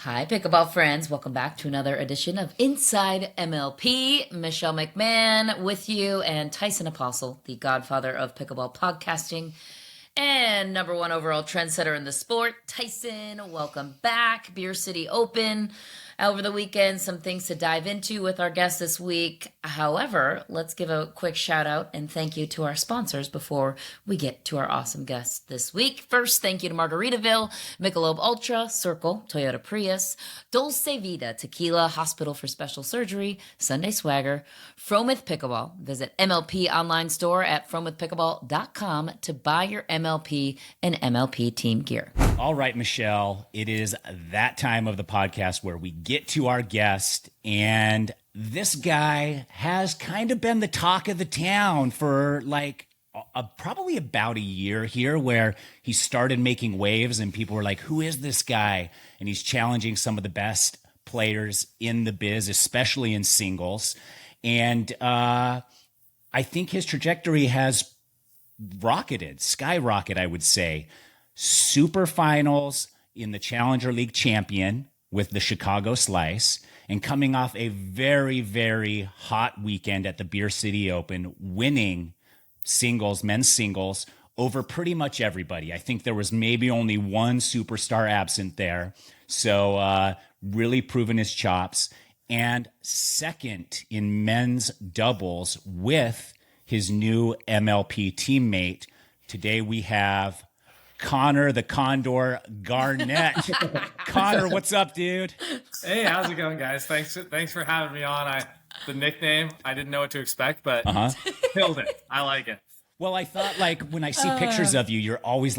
Hi, Pickleball friends. Welcome back to another edition of Inside MLP. Michelle McMahon with you and Tyson Apostle, the godfather of pickleball podcasting and number one overall trendsetter in the sport. Tyson, welcome back. Beer City Open over the weekend. Some things to dive into with our guest this week. However, let's give a quick shout out and thank you to our sponsors before we get to our awesome guest this week. First, thank you to Margaritaville, Michelob Ultra, Cirkul, Toyota Prius, Dulce Vida, Tequila, Hospital for Special Surgery, Sunday Swagger, Frometh Pickleball. Visit MLP online store at fromethpickleball.com to buy your MLP and MLP team gear. All right, Michelle, it is that time of the podcast where we get to our guest, and this guy has kind of been the talk of the town for probably about a year here, where he started making waves and people were like, who is this guy? And he's challenging some of the best players in the biz, especially in singles. And I think his trajectory has skyrocketed, I would say. Super finals in the Challenger League champion with the Chicago Slice, and coming off a very, very hot weekend at the Beer City Open, winning men's singles over pretty much everybody. I think there was maybe only one superstar absent there. So really proving his chops. And second in men's doubles with his new MLP teammate. Today we have Connor the Condor Garnett. Connor, what's up, dude? Hey, how's it going, guys? Thanks for having me on. The nickname, I didn't know what to expect, but killed it. I like it. Well, I thought when I see pictures of you, you're always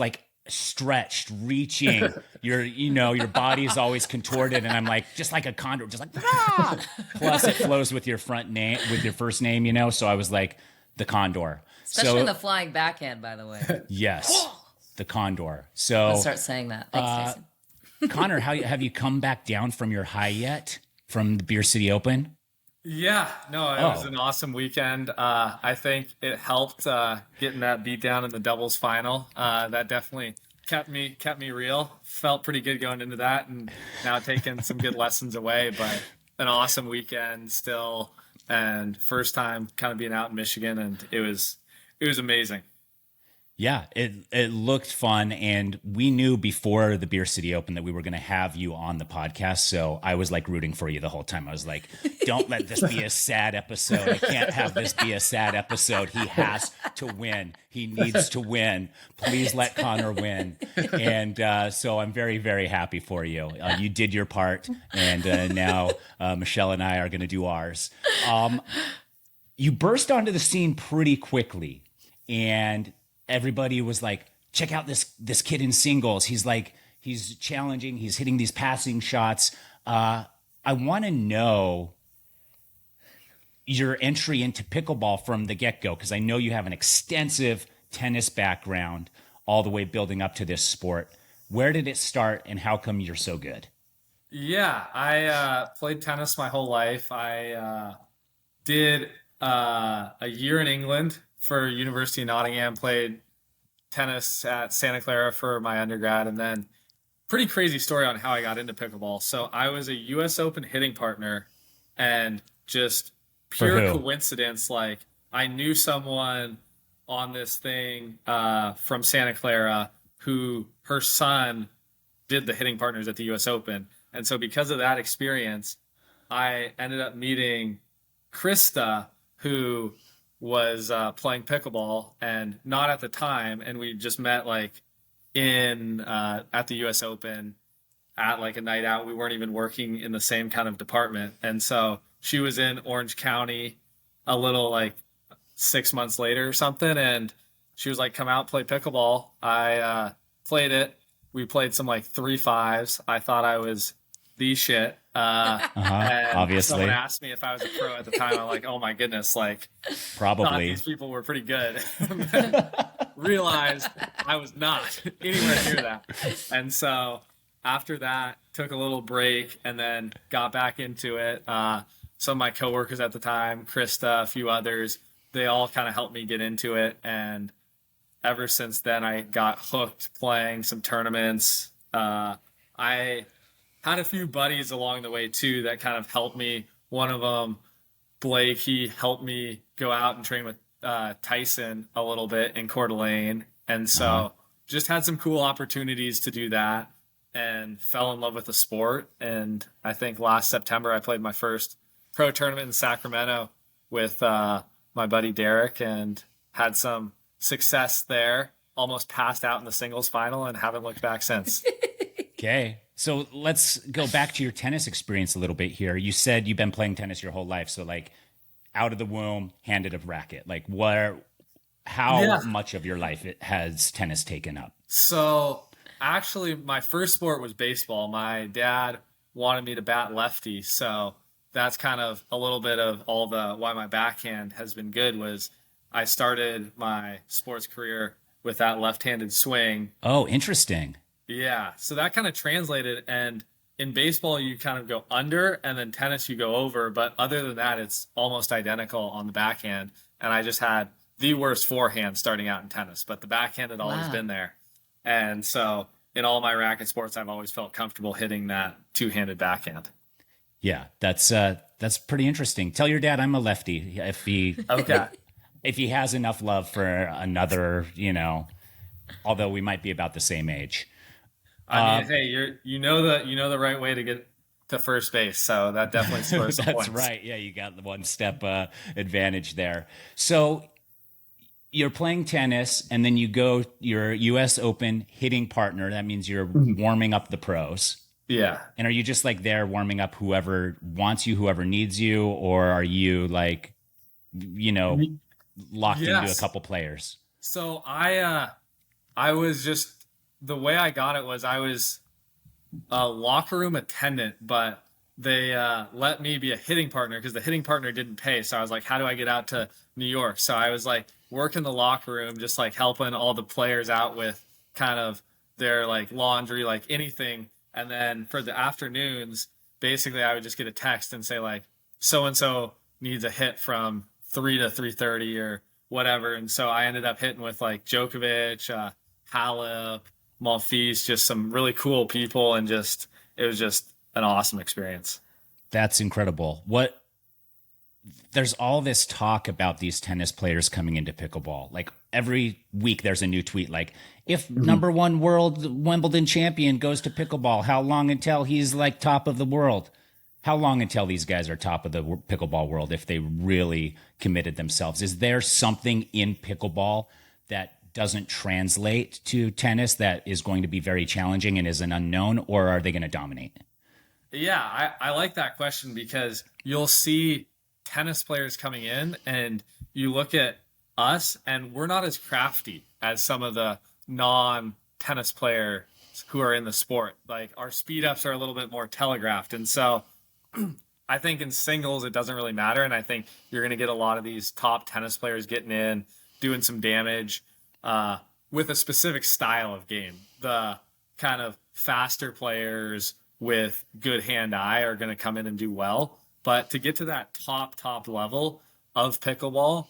stretched, reaching. Your body is always contorted, and I'm just like a condor, just like ah! Plus it flows with your first name, so I was like the Condor. Especially in the flying backhand, by the way. Yes. The Condor. So let's start saying that. Thanks, Tyson. Connor, have you come back down from your high yet from the Beer City Open? Yeah, no, it was an awesome weekend. I think it helped getting that beat down in the doubles final. That definitely kept me real. Felt pretty good going into that, and now taking some good lessons away. But an awesome weekend still, and first time kind of being out in Michigan, and it was amazing. Yeah, it looked fun, and we knew before the Beer City Open that we were going to have you on the podcast, so I was rooting for you the whole time. I was like, don't let this be a sad episode. I can't have this be a sad episode. He has to win. He needs to win. Please let Connor win. And so I'm very, very happy for you. You did your part, and now Michelle and I are going to do ours. You burst onto the scene pretty quickly, and everybody was like, check out this kid in singles. He's challenging. He's hitting these passing shots. I want to know your entry into pickleball from the get-go, because I know you have an extensive tennis background all the way building up to this sport. Where did it start, and how come you're so good? Yeah, I played tennis my whole life. I did a year in England for University of Nottingham, played tennis at Santa Clara for my undergrad, and then pretty crazy story on how I got into pickleball. So I was a US Open hitting partner, and just pure coincidence, I knew someone on this thing from Santa Clara who her son did the hitting partners at the US Open. And so because of that experience, I ended up meeting Krista, who was playing pickleball, and not at the time, and we just met in at the US Open at a night out. We weren't even working in the same kind of department, and so she was in Orange County a little 6 months later or something, and she was like, come out, play pickleball. I played it. We played some 3-5s. I thought I was the shit. And obviously. Someone asked me if I was a pro at the time. I'm like, oh my goodness, probably thought these people were pretty good. And then realized I was not anywhere near that. And so after that, took a little break and then got back into it. Some of my coworkers at the time, Krista, a few others, they all kind of helped me get into it. And ever since then, I got hooked playing some tournaments. I had a few buddies along the way too that kind of helped me. One of them, Blake, he helped me go out and train with Tyson a little bit in Coeur d'Alene. And so just had some cool opportunities to do that and fell in love with the sport. And I think last September I played my first pro tournament in Sacramento with my buddy Derek and had some success there. Almost passed out in the singles final and haven't looked back since. Okay. So let's go back to your tennis experience a little bit here. You said you've been playing tennis your whole life. So like out of the womb, handed a racket. Like how much of your life has tennis taken up? So actually my first sport was baseball. My dad wanted me to bat lefty. So that's kind of a little bit of why my backhand has been good was I started my sports career with that left-handed swing. Oh, interesting. Yeah. So that kind of translated. And in baseball, you kind of go under, and then tennis, you go over. But other than that, it's almost identical on the backhand. And I just had the worst forehand starting out in tennis, but the backhand had always been there. And so in all my racket sports, I've always felt comfortable hitting that two-handed backhand. Yeah, that's pretty interesting. Tell your dad I'm a lefty if he if he has enough love for another, although we might be about the same age. I mean, hey, you know the right way to get to first base, so that definitely scores some points. That's right. Yeah, you got the one step advantage there. So you're playing tennis, and then you go your U.S. Open hitting partner. That means you're warming up the pros. Yeah. And are you just like there warming up whoever wants you, whoever needs you, or are you like, locked into a couple players? So I was just, the way I got it was I was a locker room attendant, but they let me be a hitting partner because the hitting partner didn't pay. So I was like, how do I get out to New York? So I was like working the locker room, just like helping all the players out with kind of their like laundry, like anything. And then for the afternoons, basically I would just get a text and say like, so-and-so needs a hit from 3 to 3:30 or whatever. And so I ended up hitting with like Djokovic, Halep, Monfils, just some really cool people. And it was just an awesome experience. That's incredible. There's all this talk about these tennis players coming into pickleball. Like every week there's a new tweet. Like if number one world Wimbledon champion goes to pickleball, how long until he's like top of the world? How long until these guys are top of the pickleball world if they really committed themselves? Is there something in pickleball that doesn't translate to tennis that is going to be very challenging and is an unknown, or are they going to dominate? Yeah, I like that question because you'll see tennis players coming in and you look at us and we're not as crafty as some of the non-tennis players who are in the sport. Like our speed ups are a little bit more telegraphed. And so I think in singles, it doesn't really matter. And I think you're going to get a lot of these top tennis players getting in, doing some damage with a specific style of game. The kind of faster players with good hand-eye are going to come in and do well. But to get to that top level of pickleball,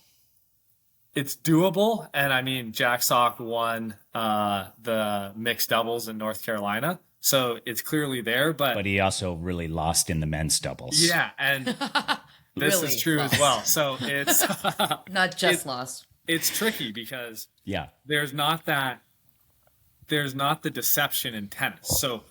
it's doable. And I mean, Jack Sock won the mixed doubles in North Carolina. So it's clearly there, but he also really lost in the men's doubles. Yeah, and this Really is true lost. as well. So it's Not just lost. it's tricky because Yeah. there's not the deception in tennis. So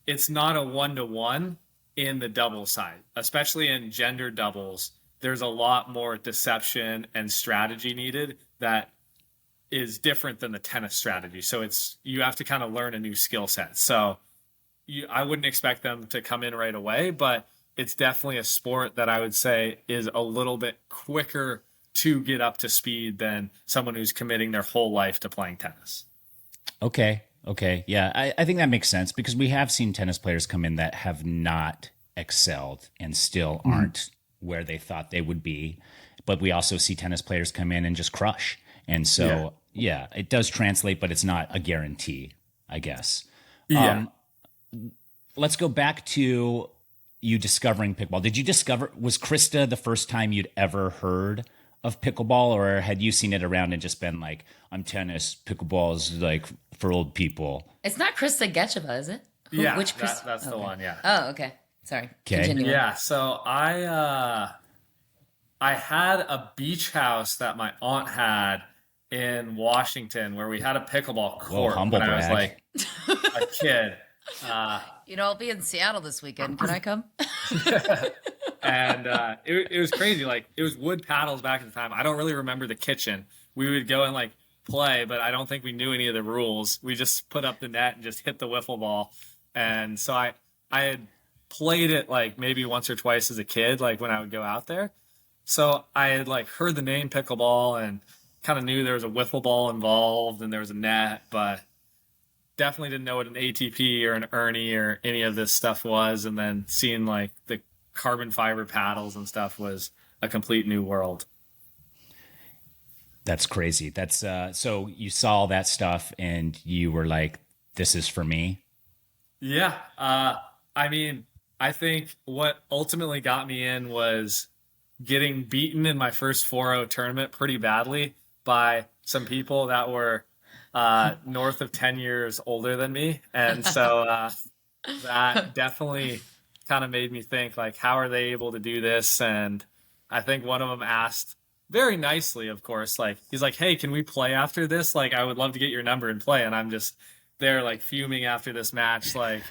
it's not a 1-to-1 in the double side, especially in gender doubles. There's a lot more deception and strategy needed that is different than the tennis strategy. So you have to kind of learn a new skill set. So I wouldn't expect them to come in right away, but it's definitely a sport that I would say is a little bit quicker to get up to speed than someone who's committing their whole life to playing tennis. Okay. Yeah, I think that makes sense because we have seen tennis players come in that have not excelled and still aren't where they thought they would be. But we also see tennis players come in and just crush. And so, yeah, it does translate, but it's not a guarantee, I guess. Yeah. Let's go back to you discovering pickleball. Was Krista the first time you'd ever heard of pickleball, or had you seen it around and just been like, I'm tennis, pickleball is like for old people? It's not Krista Getcheva, is it? Yeah, Which Chris? that's the one. Yeah. Oh, okay. Sorry. Okay. Continue. Yeah. So I had a beach house that my aunt had in Washington where we had a pickleball court humble when I was brag. like a kid. I'll be in Seattle this weekend. Can I come? And it was crazy. Like, it was wood paddles back at the time. I don't really remember the kitchen. We would go and like play, but I don't think we knew any of the rules. We just put up the net and just hit the wiffle ball. And so I had played it like maybe once or twice as a kid, like when I would go out there. So I had like heard the name pickleball and kind of knew there was a wiffle ball involved and there was a net, but definitely didn't know what an ATP or an Ernie or any of this stuff was. And then seeing like the carbon fiber paddles and stuff was a complete new world. That's crazy. That's so you saw all that stuff and you were like, this is for me. Yeah. I mean, I think what ultimately got me in was getting beaten in my first 4-0 tournament pretty badly by some people that were north of 10 years older than me. And so that definitely kind of made me think, like, how are they able to do this? And I think one of them asked very nicely, of course, like, he's like, hey, can we play after this? Like, I would love to get your number and play. And I'm just there, like, fuming after this match. Like,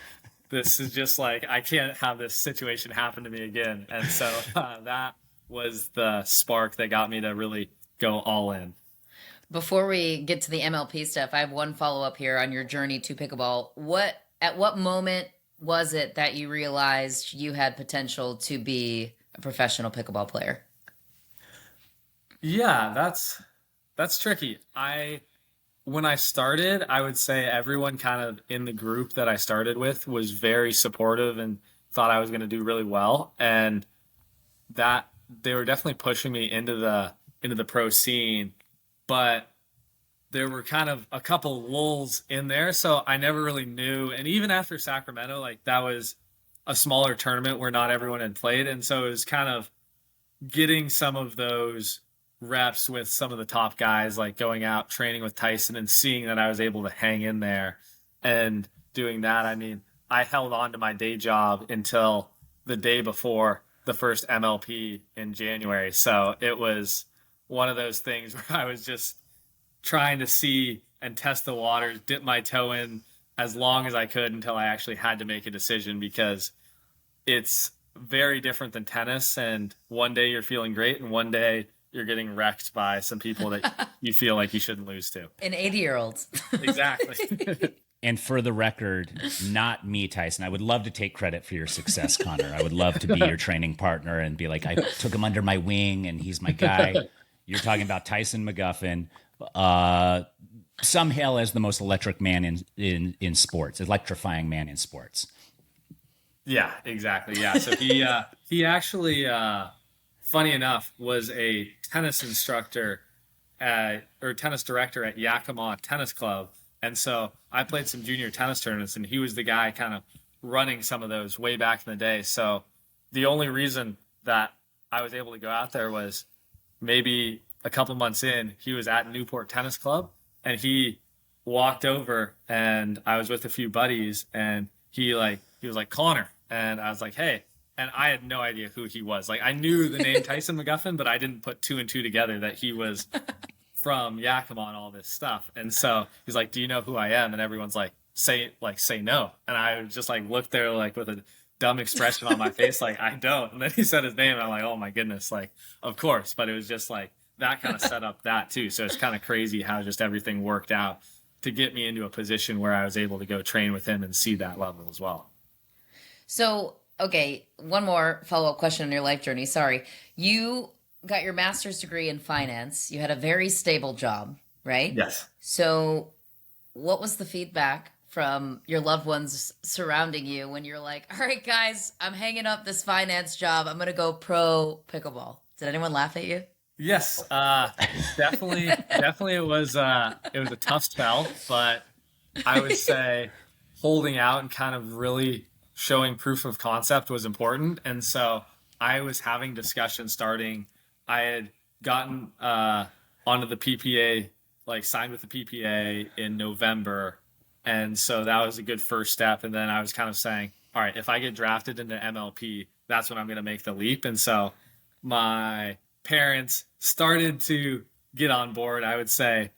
this is just like, I can't have this situation happen to me again. And so that was the spark that got me to really go all in. Before we get to the MLP stuff, I have one follow-up here on your journey to pickleball. At what moment was it that you realized you had potential to be a professional pickleball player? Yeah, that's tricky. When I started, I would say everyone kind of in the group that I started with was very supportive and thought I was going to do really well, and that they were definitely pushing me into the pro scene. But there were kind of a couple lulls in there, so I never really knew. And even after Sacramento, like, that was a smaller tournament where not everyone had played, and so it was kind of getting some of those reps with some of the top guys, like going out training with Tyson and seeing that I was able to hang in there and doing that. I mean, I held on to my day job until the day before the first MLP in January. So it was one of those things where I was just trying to see and test the waters, dip my toe in as long as I could until I actually had to make a decision, because it's very different than tennis. And one day you're feeling great and one day you're getting wrecked by some people that you feel like you shouldn't lose to. An 80-year-old. Exactly. And for the record, not me, Tyson. I would love to take credit for your success, Condor. I would love to be your training partner and be like, I took him under my wing and he's my guy. You're talking about Tyson McGuffin, some hail as the most electric man in sports, electrifying man in sports. Yeah, exactly. Yeah. So he actually, funny enough, was a tennis instructor or tennis director at Yakima Tennis Club. And so I played some junior tennis tournaments, and he was the guy kind of running some of those way back in the day. So the only reason that I was able to go out there was maybe a couple months in, he was at Newport Tennis Club, and he walked over, and I was with a few buddies, and he was like, Connor. And I was like, hey. And I had no idea who he was. Like, I knew the name Tyson McGuffin, but I didn't put two and two together that he was from Yakima and all this stuff. And so he's like, do you know who I am? And everyone's like, say no. And I just like looked there like with a dumb expression on my face, like, I don't. And then he said his name, and I'm like, oh my goodness, like, of course. But it was just like, that kind of set up that too. So it's kind of crazy how just everything worked out to get me into a position where I was able to go train with him and see that level as well. So, okay, one more follow-up question on your life journey. Sorry. You got your master's degree in finance. You had a very stable job, right? Yes. So what was the feedback from your loved ones surrounding you when you're like, all right, guys, I'm hanging up this finance job. I'm going to go pro pickleball. Did anyone laugh at you? Yes, definitely it was a tough spell, but I would say holding out and kind of really showing proof of concept was important. And so I was having discussions starting. I had gotten onto the PPA, like signed with the PPA in November, And so that was a good first step. And then I was kind of saying, all right, if I get drafted into MLP, that's when I'm going to make the leap. And so my parents started to get on board. I would say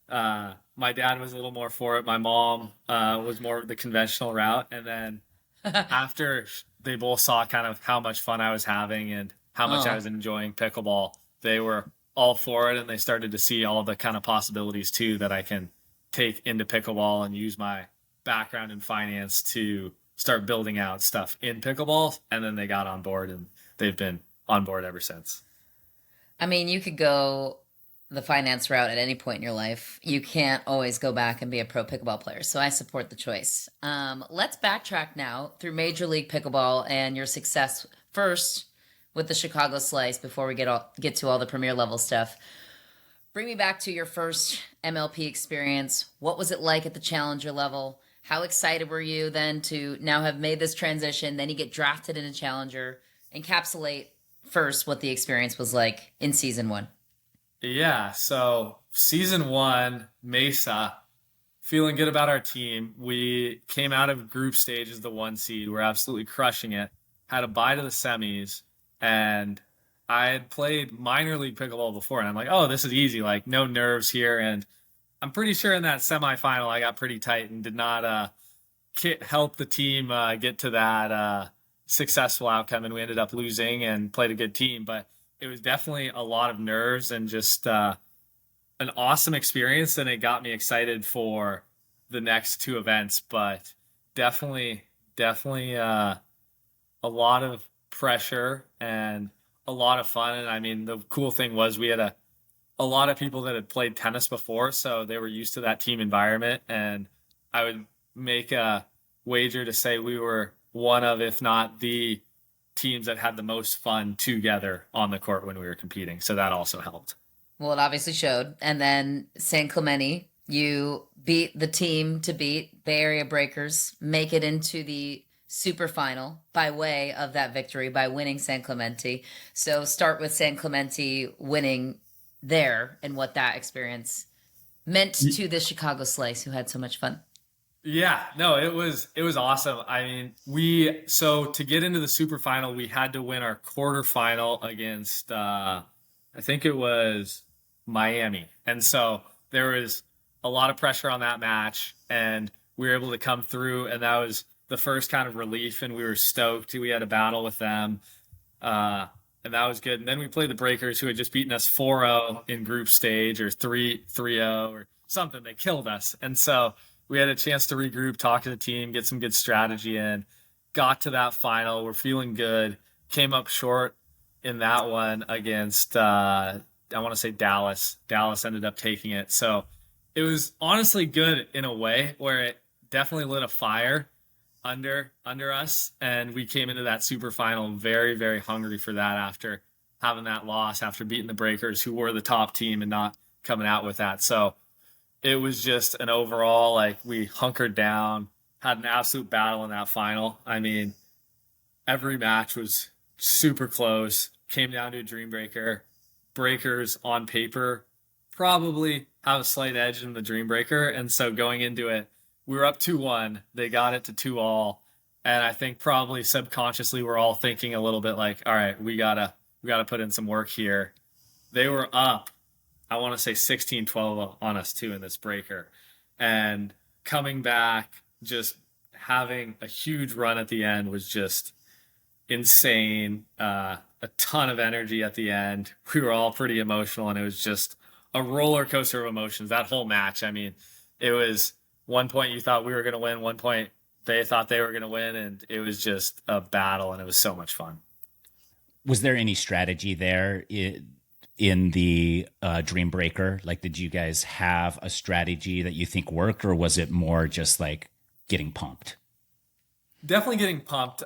my dad was a little more for it. My mom was more of the conventional route. And then after they both saw kind of how much fun I was having and how much I was enjoying pickleball, they were all for it. And they started to see all the kind of possibilities too that I can take into pickleball and use my background in finance to start building out stuff in pickleball. And then they got on board and they've been on board ever since. I mean, you could go the finance route at any point in your life. You can't always go back and be a pro pickleball player. So I support the choice. Let's backtrack now through Major League Pickleball and your success first with the Chicago Slice before we get to all the premier level stuff. Bring me back to your first MLP experience. What was it like at the challenger level? How excited were you then to now have made this transition? Then you get drafted in a challenger. Encapsulate first what the experience was like in season 1. Yeah, so season 1, Mesa, feeling good about our team. We came out of group stage as the 1 seed. We're absolutely crushing it. Had a bye to the semis, and I had played minor league pickleball before, and I'm like, oh, this is easy, like no nerves here. And I'm pretty sure in that semifinal I got pretty tight and did not help the team get to that successful outcome, and we ended up losing and played a good team. But it was definitely a lot of nerves and just an awesome experience, and it got me excited for the next 2 events. But definitely a lot of pressure and a lot of fun. And I mean, the cool thing was we had a lot of people that had played tennis before, so they were used to that team environment. And I would make a wager to say we were one of, if not the teams that had the most fun together on the court when we were competing. So that also helped. Well, it obviously showed. And then San Clemente, you beat the team to beat, Bay Area Breakers, make it into the super final by way of that victory by winning San Clemente. So start with San Clemente winning there and what that experience meant to the Chicago Slice, who had so much fun. Yeah, no, it was awesome. I mean, so to get into the super final, we had to win our quarterfinal against I think it was Miami. And so there was a lot of pressure on that match, and we were able to come through, and that was the first kind of relief, and we were stoked. We had a battle with them, and that was good. And then we played the Breakers, who had just beaten us 4-0 in group stage, or 3-0 or something. They killed us. And so we had a chance to regroup, talk to the team, get some good strategy in, got to that final. We're feeling good. Came up short in that one against, I want to say Dallas. Dallas ended up taking it. So it was honestly good in a way where it definitely lit a fire under us, and we came into that super final very, very hungry for that after having that loss, after beating the Breakers, who were the top team, and not coming out with that. So it was just an overall, like, we hunkered down, had an absolute battle in that final. I mean, every match was super close, came down to a Dreambreaker. Breakers on paper probably have a slight edge in the Dreambreaker, and so going into it, we were up 2-1. They got it to 2-all. And I think probably subconsciously we're all thinking a little bit like, all right, we gotta put in some work here. They were up, I want to say 16-12 on us too in this breaker. And coming back, just having a huge run at the end was just insane. A ton of energy at the end. We were all pretty emotional, and it was just a roller coaster of emotions. That whole match, I mean, it was one point you thought we were going to win, one point they thought they were going to win, and it was just a battle, and it was so much fun. Was there any strategy there in the Dreambreaker? Like, did you guys have a strategy that you think worked, or was it more just like getting pumped? Definitely getting pumped.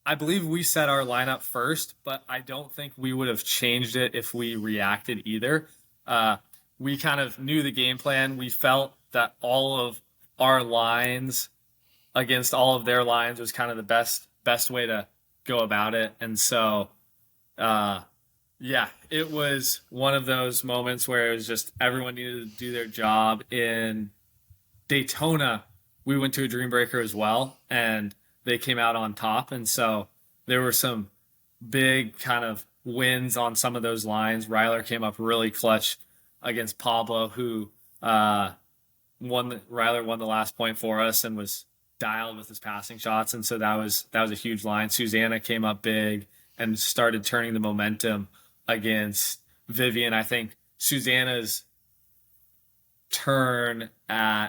I believe we set our lineup first, but I don't think we would have changed it if we reacted either. We kind of knew the game plan. We felt that all of our lines against all of their lines was kind of the best way to go about it. And so, yeah, it was one of those moments where it was just everyone needed to do their job in Daytona, we went to a Dreambreaker as well, and they came out on top. And so there were some big kind of wins on some of those lines. Ryler came up really clutch against Pablo, who Ryler won the last point for us and was dialed with his passing shots. And so that was a huge line. Susanna came up big and started turning the momentum against Vivian. I think Susanna's turn at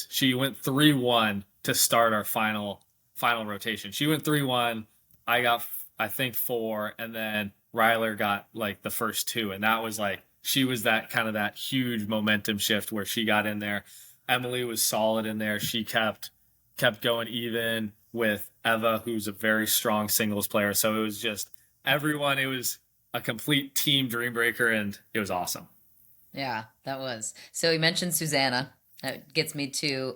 she went 3-1 to start our final rotation. She went 3-1. I got, I think, 4, and then Ryler got like the first 2, and that was like, she was that kind of that huge momentum shift where she got in there. Emily was solid in there. She kept going even with Eva, who's a very strong singles player. So it was just everyone. It was a complete team Dreambreaker, and it was awesome. Yeah, that was. So you mentioned Susanna. That gets me to,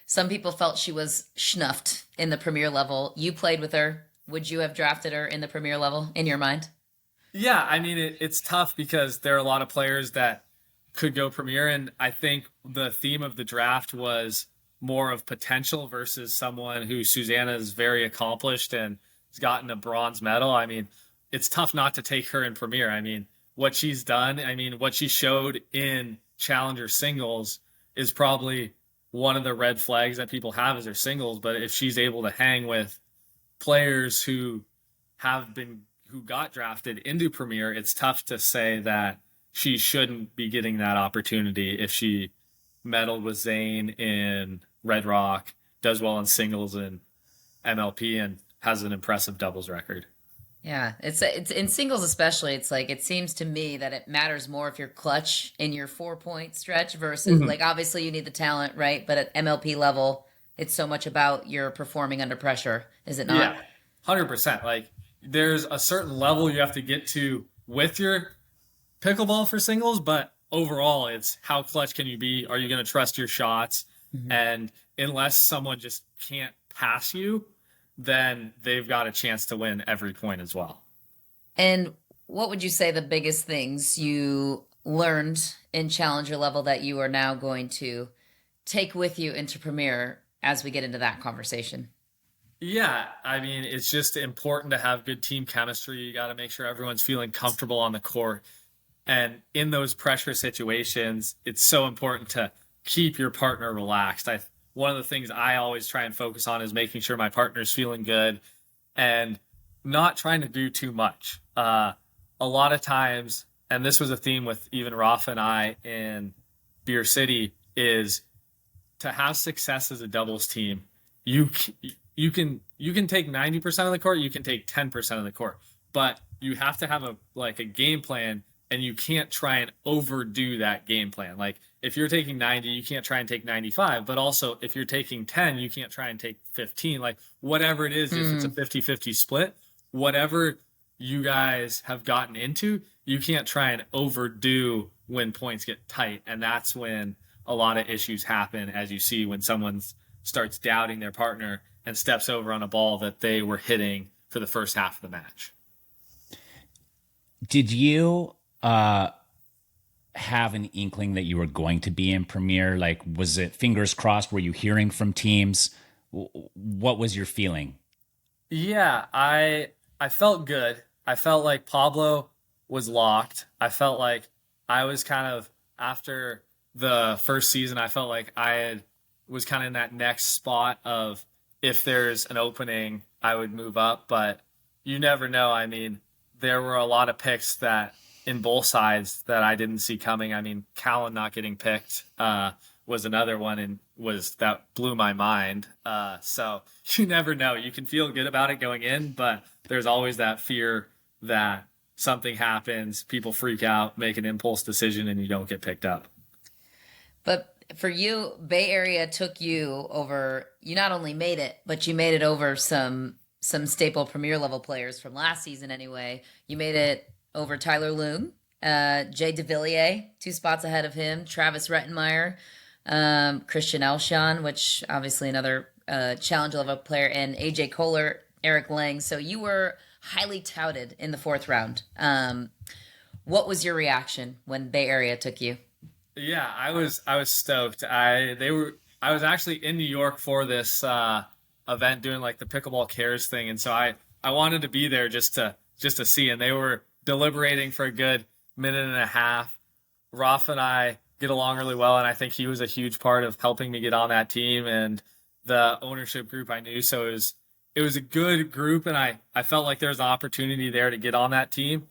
some people felt she was schnuffed in the premier level. You played with her. Would you have drafted her in the premier level in your mind? Yeah, I mean, it's tough because there are a lot of players that could go premier, and I think the theme of the draft was more of potential versus someone who Susanna is very accomplished and has gotten a bronze medal. I mean, it's tough not to take her in premier. I mean, what she's done, I mean, what she showed in Challenger singles is probably one of the red flags that people have as their singles. But if she's able to hang with players who got drafted into premier, it's tough to say that she shouldn't be getting that opportunity if she medaled with Zane in Red Rock, does well in singles and MLP, and has an impressive doubles record. Yeah, it's in singles especially. It's like, it seems to me that it matters more if you're clutch in your 4-point stretch versus like, obviously you need the talent, right? But at MLP level, it's so much about your performing under pressure, is it not? Yeah, 100%. Like, there's a certain level you have to get to with your pickleball for singles, but overall, it's how clutch can you be? Are you going to trust your shots? Mm-hmm. And unless someone just can't pass you, then they've got a chance to win every point as well. And what would you say the biggest things you learned in Challenger level that you are now going to take with you into Premier as we get into that conversation? Yeah, I mean, it's just important to have good team chemistry. You got to make sure everyone's feeling comfortable on the court. And in those pressure situations, it's so important to keep your partner relaxed. One of the things I always try and focus on is making sure my partner's feeling good and not trying to do too much. A lot of times, and this was a theme with even Rafa and I in Beer City, is to have success as a doubles team. You can take 90% of the court, you can take 10% of the court, but you have to have a game plan, and you can't try and overdo that game plan. Like, if you're taking 90, you can't try and take 95, but also if you're taking 10, you can't try and take 15. Like, whatever it is, if it's a 50-50 split, whatever you guys have gotten into, you can't try and overdo when points get tight. And that's when a lot of issues happen, as you see when someone starts doubting their partner and steps over on a ball that they were hitting for the first half of the match. Did you have an inkling that you were going to be in Premier? Like, was it fingers crossed? Were you hearing from teams? What was your feeling? Yeah, I felt good. I felt like Pablo was locked. I felt like I was kind of, after the first season, I felt like was kind of in that next spot of, if there's an opening, I would move up, but you never know. I mean, there were a lot of picks that in both sides that I didn't see coming. I mean, Callan not getting picked was another one, and that blew my mind. So you never know. You can feel good about it going in, but there's always that fear that something happens, people freak out, make an impulse decision, and you don't get picked up. But for you, Bay Area took you over. You not only made it, but you made it over some staple Premier level players from last season anyway. You made it over Tyler Loom, Jay DeVilliers, 2 spots ahead of him, Travis Rettenmeyer, Christian Elshon, which obviously another challenge level player, and AJ Kohler, Eric Lang. So you were highly touted in the 4th round. What was your reaction when Bay Area took you? Yeah, I was stoked. I was actually in New York for this event doing like the Pickleball Cares thing, and so I wanted to be there just to see. And they were deliberating for a good minute and a half. Rafa and I get along really well, and I think he was a huge part of helping me get on that team and the ownership group I knew. So it was a good group, and I felt like there was an opportunity there to get on that team,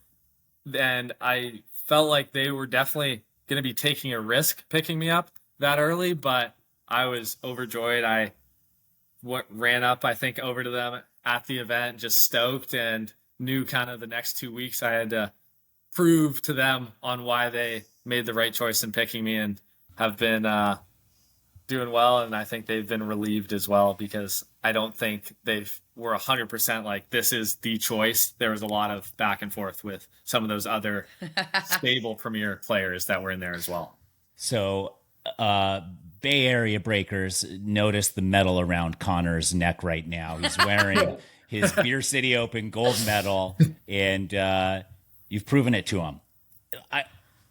and I felt like they were definitely going to be taking a risk picking me up that early, but I was overjoyed. Ran up, I think, over to them at the event, just stoked, and knew kind of the next 2 weeks I had to prove to them on why they made the right choice in picking me, and have been doing well. And I think they've been relieved as well, because I don't think were 100% like, this is the choice. There was a lot of back and forth with some of those other stable premier players that were in there as well. So, Bay Area breakers, notice the medal around Connor's neck right now. He's wearing his Beer City Open gold medal, and you've proven it to him.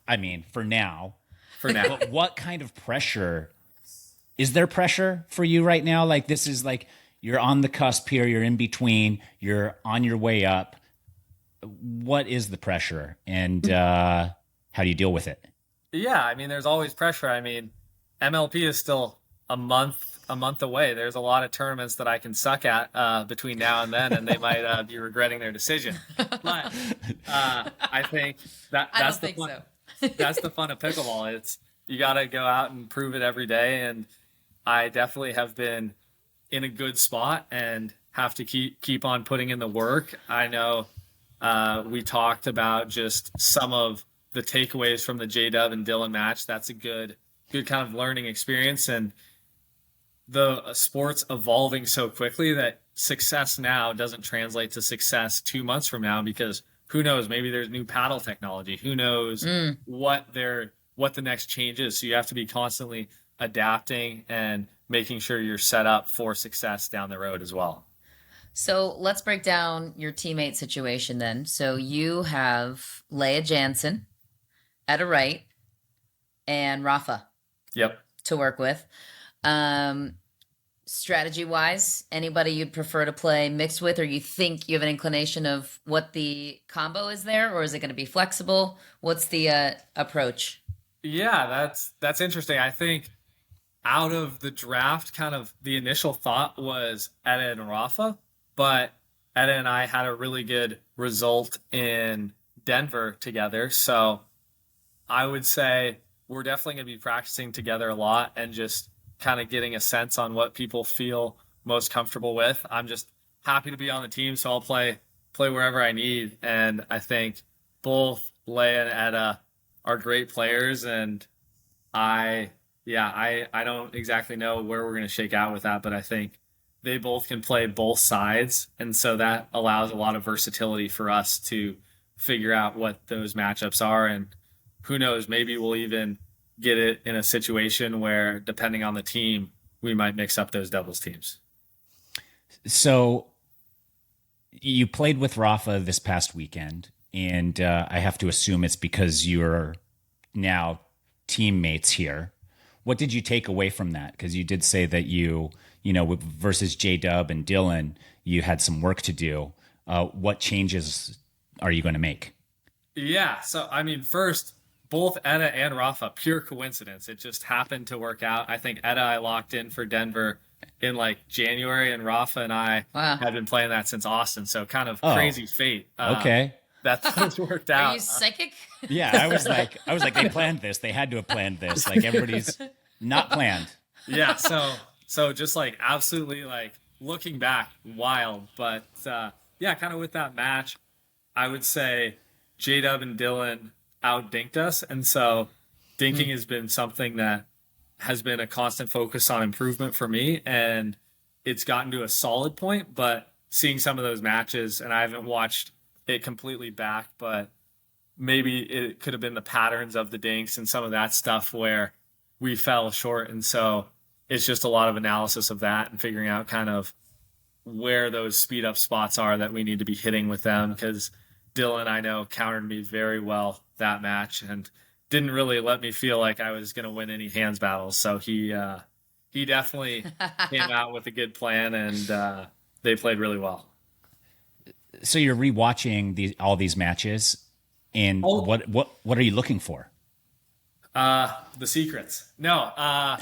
I mean, for now. But what kind of pressure is there? Pressure for you right now? Like, this is like, you're on the cusp here. You're in between. You're on your way up. What is the pressure, and how do you deal with it? Yeah, I mean, there's always pressure. I mean, MLP is still a month away. There's a lot of tournaments that I can suck at between now and then, and they might be regretting their decision. But I think that's the fun. So. That's the fun of pickleball. It's, you got to go out and prove it every day, and I definitely have been in a good spot and have to keep on putting in the work. I know we talked about just some of the takeaways from the J-Dub and Dylan match. That's a good kind of learning experience, and the sport's evolving so quickly that success now doesn't translate to success 2 months from now, because who knows, maybe there's new paddle technology. Who knows what the next change is. So you have to be constantly adapting and making sure you're set up for success down the road as well. So let's break down your teammate situation then. So you have Leia Jansen, Etta Wright, and Rafa. Yep. To work with. Strategy wise, anybody you'd prefer to play mixed with, or you think you have an inclination of what the combo is there, or is it going to be flexible? What's the approach? Yeah, that's interesting. I think out of the draft, kind of the initial thought was Etta and Rafa, but Etta and I had a really good result in Denver together. So I would say we're definitely going to be practicing together a lot and just kind of getting a sense on what people feel most comfortable with. I'm just happy to be on the team, so I'll play wherever I need. And I think both Leia and Etta are great players, and I don't exactly know where we're going to shake out with that, but I think they both can play both sides, and so that allows a lot of versatility for us to figure out what those matchups are. And who knows, maybe we'll even get it in a situation where, depending on the team, we might mix up those doubles teams. So you played with Rafa this past weekend, and I have to assume it's because you're now teammates here. What did you take away from that? Because you did say that you versus J-Dub and Dylan, you had some work to do. What changes are you going to make? Yeah, so I mean, first, both Etta and Rafa, pure coincidence. It just happened to work out. I think Etta I locked in for Denver in like January, and Rafa and I had been playing that since Austin. So kind of crazy fate. Okay. That's worked out. Are you psychic? Yeah, I was like, they planned this. They had to have planned this. Like, everybody's not planned. Yeah, so just like absolutely, like, looking back, wild. But yeah, kind of with that match, I would say J-Dub and Dylan out-dinked us. And so dinking has been something that has been a constant focus on improvement for me. And it's gotten to a solid point, but seeing some of those matches, and I haven't watched it completely back, but maybe it could have been the patterns of the dinks and some of that stuff where we fell short. And so it's just a lot of analysis of that and figuring out kind of where those speed up spots are that we need to be hitting with them. Because Dylan, I know, countered me very well that match, and didn't really let me feel like I was going to win any hands battles. So he definitely came out with a good plan, and they played really well. So you're rewatching all these matches, and what are you looking for? The secrets. No, I'll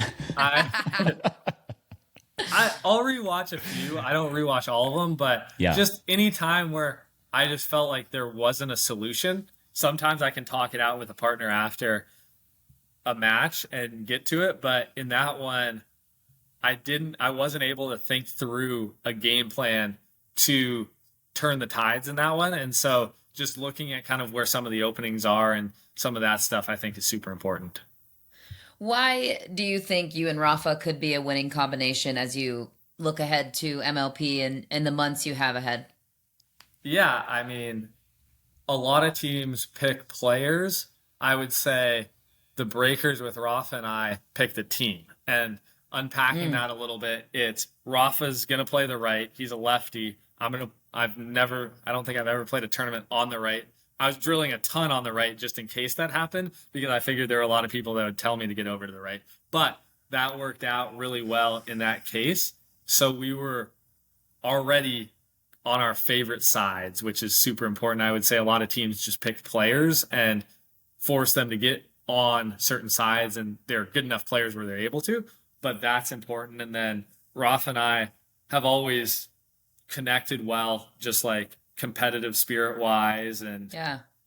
rewatch a few. I don't rewatch all of them, but just any time where I just felt like there wasn't a solution. Sometimes I can talk it out with a partner after a match and get to it, but in that one, I wasn't able to think through a game plan to turn the tides in that one. And so just looking at kind of where some of the openings are and some of that stuff, I think is super important. Why do you think you and Rafa could be a winning combination as you look ahead to MLP and the months you have ahead? Yeah, I mean, a lot of teams pick players. I would say the Breakers with Rafa and I picked a team. And unpacking that a little bit, it's Rafa's going to play the right. He's a lefty. I don't think I've ever played a tournament on the right. I was drilling a ton on the right just in case that happened, because I figured there were a lot of people that would tell me to get over to the right. But that worked out really well in that case. So we were already on our favorite sides, which is super important. I would say a lot of teams just pick players and force them to get on certain sides, and they're good enough players where they're able to, but that's important. And then Rafa and I have always connected well, just like competitive spirit wise and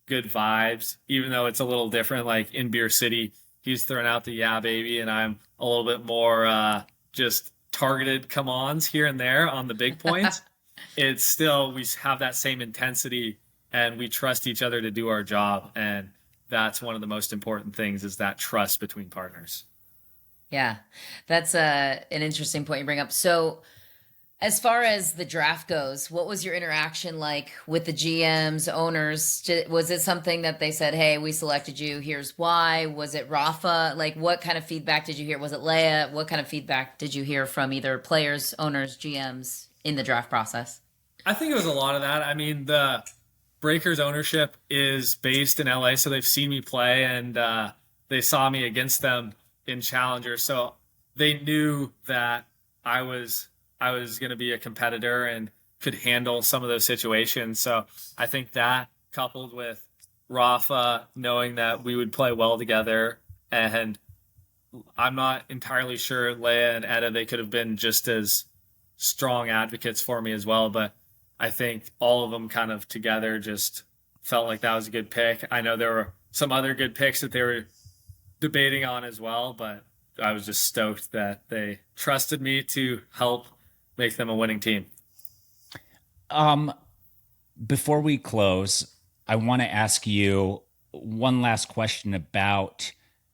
good vibes, even though it's a little different. Like in Beer City, he's throwing out the yeah baby, and I'm a little bit more just targeted come ons here and there on the big points. It's still, we have that same intensity and we trust each other to do our job, and that's one of the most important things, is that trust between partners. Yeah, that's an interesting point you bring up. So as far as the draft goes, what was your interaction like with the GMs, owners? Was it something that they said, hey, we selected you, here's why? Was it Rafa? Like, what kind of feedback did you hear? Was it Leia? What kind of feedback did you hear from either players, owners, GMs in the draft process? I think it was a lot of that. I mean, the Breakers ownership is based in LA, so they've seen me play, and they saw me against them in Challenger. So they knew that I was going to be a competitor and could handle some of those situations. So I think that, coupled with Rafa knowing that we would play well together, and I'm not entirely sure Leia and Etta, they could have been just as strong advocates for me as well. But I think all of them kind of together just felt like that was a good pick. I know there were some other good picks that they were debating on as well, but I was just stoked that they trusted me to help make them a winning team. Before we close, I want to ask you one last question about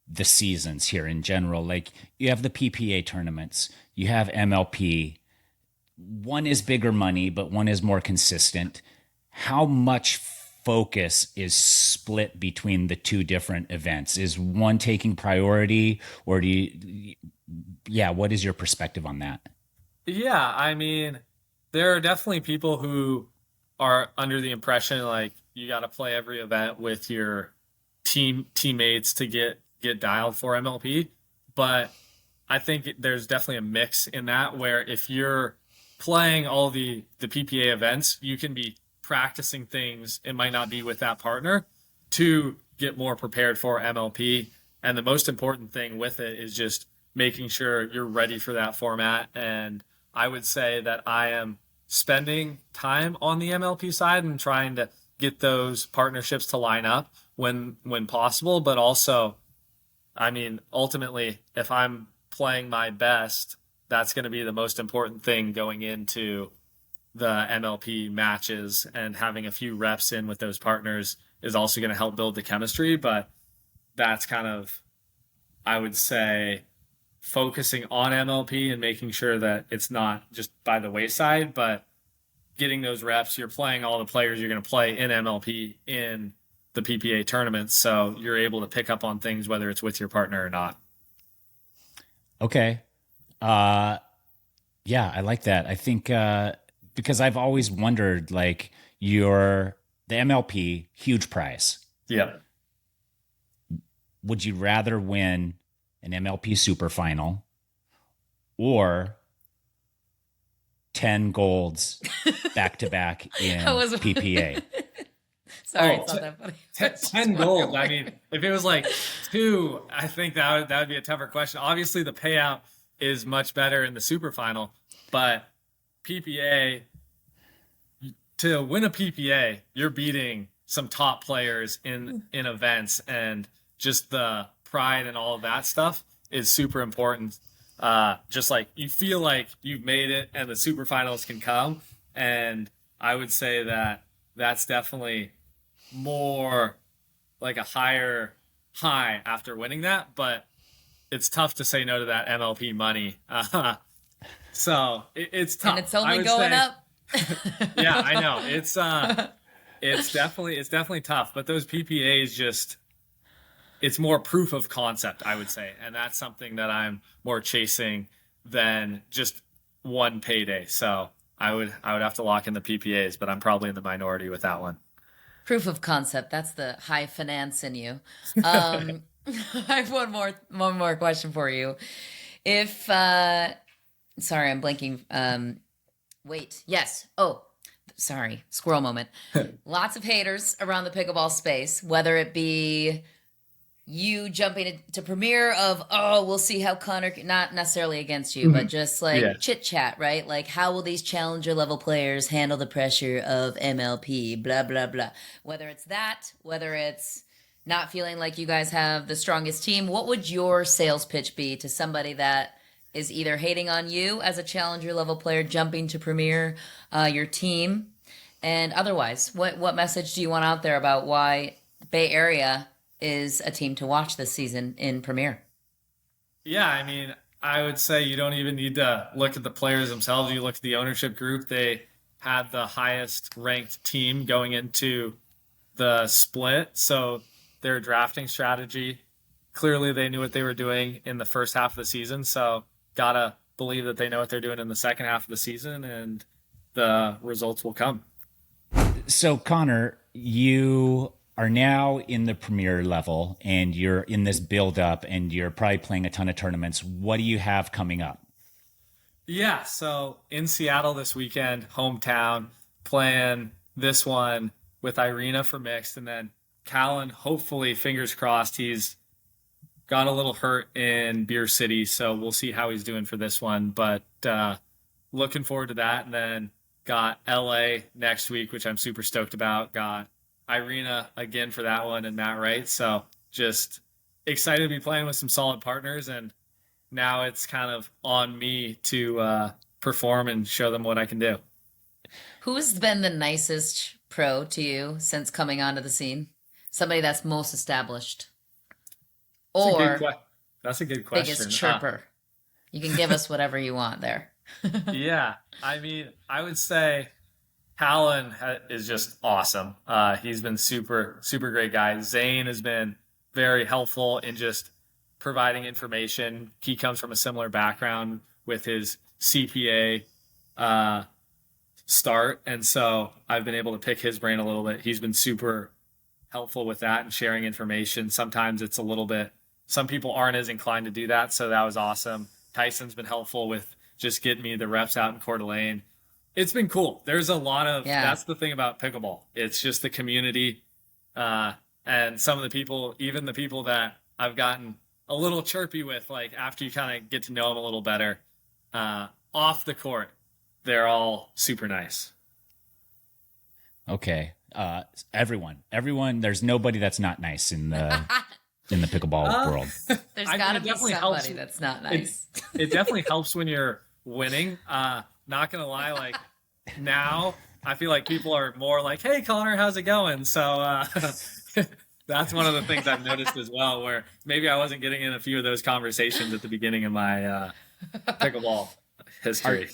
the seasons here in general. Like, you have the PPA tournaments, you have MLP. One is bigger money, but one is more consistent. How much focus is split between the two different events? Is one taking priority, or what is your perspective on that? Yeah, I mean, there are definitely people who are under the impression like you got to play every event with your teammates to get dialed for MLP. But I think there's definitely a mix in that, where if you're playing all the PPA events, you can be practicing things, it might not be with that partner, to get more prepared for MLP. And the most important thing with it is just making sure you're ready for that format. And I would say that I am spending time on the MLP side and trying to get those partnerships to line up when possible. But also, I mean, ultimately, if I'm playing my best, that's going to be the most important thing going into the MLP matches, and having a few reps in with those partners is also going to help build the chemistry. But that's kind of, I would say, focusing on MLP and making sure that it's not just by the wayside, but getting those reps. You're playing all the players you're going to play in MLP in the PPA tournaments, so you're able to pick up on things whether it's with your partner or not. Okay. Yeah, I like that. I think because I've always wondered, like, the MLP, huge prize. Yeah. would you rather win an MLP Super Final or 10 golds back to back in PPA? Sorry, it's not that funny. 10 gold. I mean, if it was like 2, I think that would be a tougher question. Obviously, the payout is much better in the Super Final, but PPA, to win a PPA, you're beating some top players in events, and just the pride and all of that stuff is super important. Just like you feel like you've made it and the Super Finals can come, and I would say that that's definitely more like a higher high after winning that, but it's tough to say no to that MLP money. So it's tough. And it's only going up. Yeah, I know. It's definitely tough, but those PPAs it's more proof of concept, I would say. And that's something that I'm more chasing than just one payday. So I would have to lock in the PPAs, but I'm probably in the minority with that one. Proof of concept. That's the high finance in you. I have one more question for you. If sorry, I'm blanking. Wait. Yes. Oh, sorry. Squirrel moment. Lots of haters around the pickleball space, whether it be you jumping to premiere of, oh, we'll see how Connor, not necessarily against you, but just like chit chat, right? Like, how will these challenger level players handle the pressure of MLP, blah, blah, blah. Whether it's that, whether it's not feeling like you guys have the strongest team, what would your sales pitch be to somebody that is either hating on you as a challenger level player jumping to premiere your team, and otherwise, what message do you want out there about why Bay Area is a team to watch this season in Premier? Yeah, I mean, I would say you don't even need to look at the players themselves. You look at the ownership group. They had the highest ranked team going into the split. So their drafting strategy, clearly they knew what they were doing in the first half of the season. So gotta believe that they know what they're doing in the second half of the season, and the results will come. So Connor, you are now in the premier level and you're in this build up and you're probably playing a ton of tournaments. What do you have coming up? Yeah, so in Seattle this weekend, hometown, playing this one with Irina for mixed, and then Callan, hopefully, fingers crossed, he's got a little hurt in Beer City, so we'll see how he's doing for this one, but looking forward to that. And then got LA next week, which I'm super stoked about. Got Irina again for that one and Matt Wright. So just excited to be playing with some solid partners. And now it's kind of on me to perform and show them what I can do. Who's been the nicest pro to you since coming onto the scene? Somebody that's most established. That's a good question. Biggest chirper. You can give us whatever you want there. Yeah. I mean, I would say Callan is just awesome. He's been super, super great guy. Zane has been very helpful in just providing information. He comes from a similar background with his CPA start. And so I've been able to pick his brain a little bit. He's been super helpful with that and sharing information. Sometimes it's a little bit, some people aren't as inclined to do that. So that was awesome. Tyson's been helpful with just getting me the reps out in Coeur d'Alene. It's been cool. There's a lot of, that's the thing about pickleball. It's just the community. And some of the people, even the people that I've gotten a little chirpy with, like after you kind of get to know them a little better, off the court, they're all super nice. Okay. Everyone, there's nobody that's not nice in the pickleball world. There's got to be somebody that's not nice. It definitely helps when you're winning. Not gonna lie, like now I feel like people are more like, "Hey, Connor, how's it going?" So that's one of the things I've noticed as well, where maybe I wasn't getting in a few of those conversations at the beginning of my pickleball history.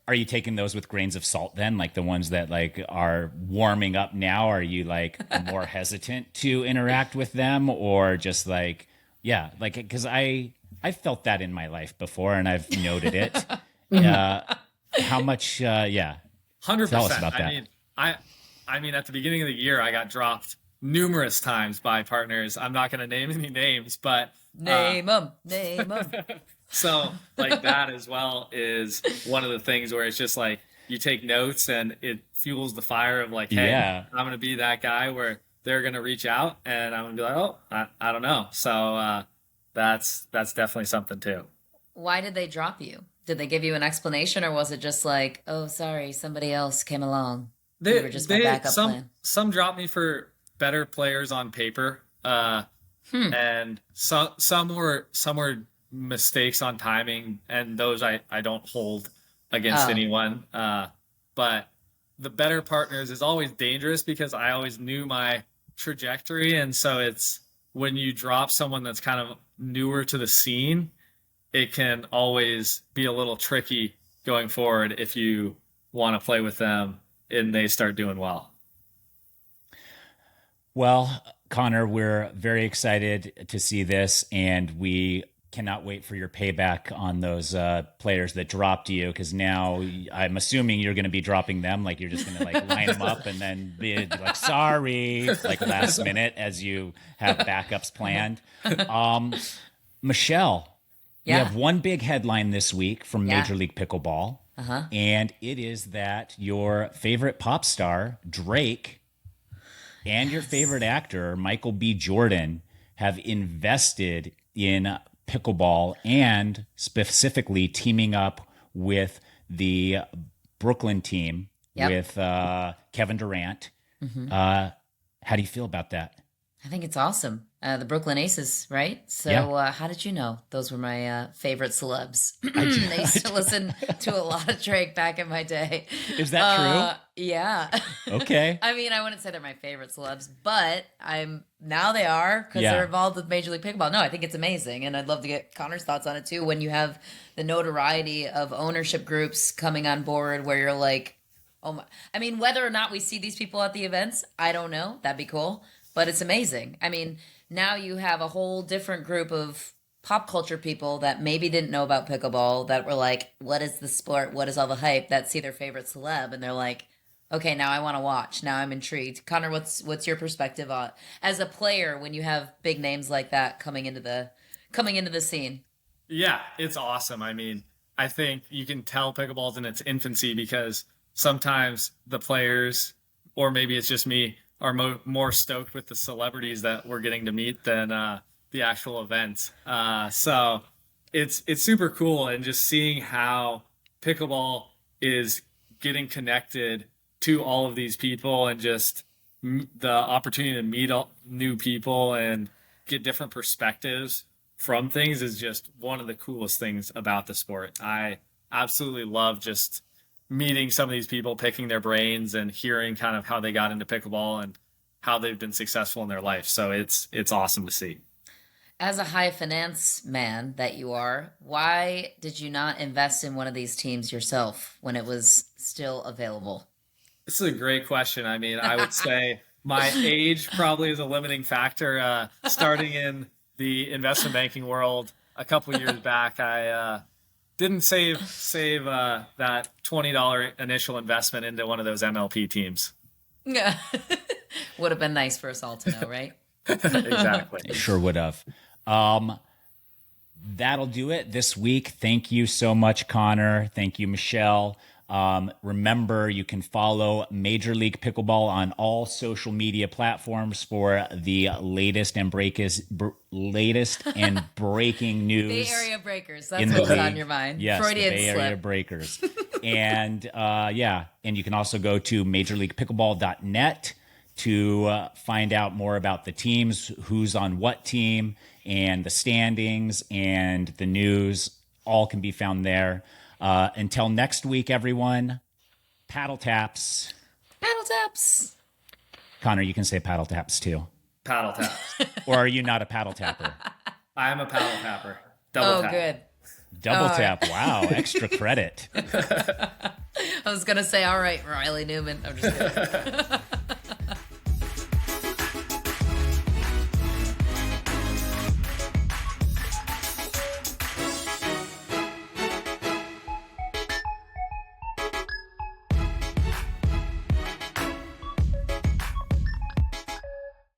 Are you taking those with grains of salt then? Like the ones that like are warming up now, are you like more hesitant to interact with them, or just like, yeah, like, because I felt that in my life before and I've noted it. How much, 100%. Tell us about that. I mean, at the beginning of the year, I got dropped numerous times by partners. I'm not going to name any names, but name them. So like that as well is one of the things where it's just like you take notes and it fuels the fire of like, hey, Yeah. I'm going to be that guy where they're going to reach out and I'm going to be like, oh, I don't know. So that's definitely something too. Why did they drop you? Did they give you an explanation, or was it just like, oh, sorry, somebody else came along? You were just my backup plan. Some dropped me for better players on paper, and some were mistakes on timing, and those I don't hold against anyone. But the better partners is always dangerous because I always knew my trajectory, and so it's when you drop someone that's kind of newer to the scene, it can always be a little tricky going forward if you want to play with them and they start doing well. Well, Connor, we're very excited to see this, and we cannot wait for your payback on those players that dropped you, because now I'm assuming you're going to be dropping them. Like you're just going to like line them up and then be like, sorry, like last minute as you have backups planned. Michelle, we have one big headline this week from Major League Pickleball, and it is that your favorite pop star, Drake, and your favorite actor, Michael B. Jordan, have invested in pickleball and specifically teaming up with the Brooklyn team with Kevin Durant. How do you feel about that? I think it's awesome. The Brooklyn Aces, right? So how did you know those were my favorite celebs? I used to listen to a lot of Drake back in my day. Is that true? Yeah. Okay. I mean, I wouldn't say they're my favorite celebs, but now they are because they're involved with Major League Pickleball. No, I think it's amazing, and I'd love to get Connor's thoughts on it too. When you have the notoriety of ownership groups coming on board, where you're like, oh my! I mean, whether or not we see these people at the events, I don't know. That'd be cool. But it's amazing. I mean, now you have a whole different group of pop culture people that maybe didn't know about pickleball that were like, what is the sport? What is all the hype? That see their favorite celeb and they're like, okay, now I want to watch. Now I'm intrigued. Connor, what's your perspective on as a player when you have big names like that coming into the scene? Yeah, it's awesome. I mean, I think you can tell pickleball's in its infancy because sometimes the players, or maybe it's just me, are more stoked with the celebrities that we're getting to meet than the actual events. So it's super cool, and just seeing how pickleball is getting connected to all of these people, and just the opportunity to meet new people and get different perspectives from things is just one of the coolest things about the sport. I absolutely love just meeting some of these people, picking their brains and hearing kind of how they got into pickleball and how they've been successful in their life. So it's awesome to see. As a high finance man that you are, why did you not invest in one of these teams yourself when it was still available? This is a great question. I mean, I would say my age probably is a limiting factor. Starting in the investment banking world a couple of years back, I didn't save that $20 initial investment into one of those MLP teams. Yeah. Would have been nice for us all to know, right? Exactly. Sure would have. That'll do it this week. Thank you so much, Connor. Thank you, Michelle. Remember, you can follow Major League Pickleball on all social media platforms for the latest and breaking news. Bay Area Breakers. That's what's on your mind. Yes, Freudian the Bay Area slip. Breakers. And and you can also go to majorleaguepickleball.net to find out more about the teams, who's on what team, and the standings and the news. All can be found there. Until next week, everyone, paddle taps. Paddle taps. Connor, you can say paddle taps too. Paddle taps. Or are you not a paddle tapper? I am a paddle tapper. Double tap. Good. Double tap. Wow, extra credit. I was going to say, all right, Riley Newman. I'm just kidding.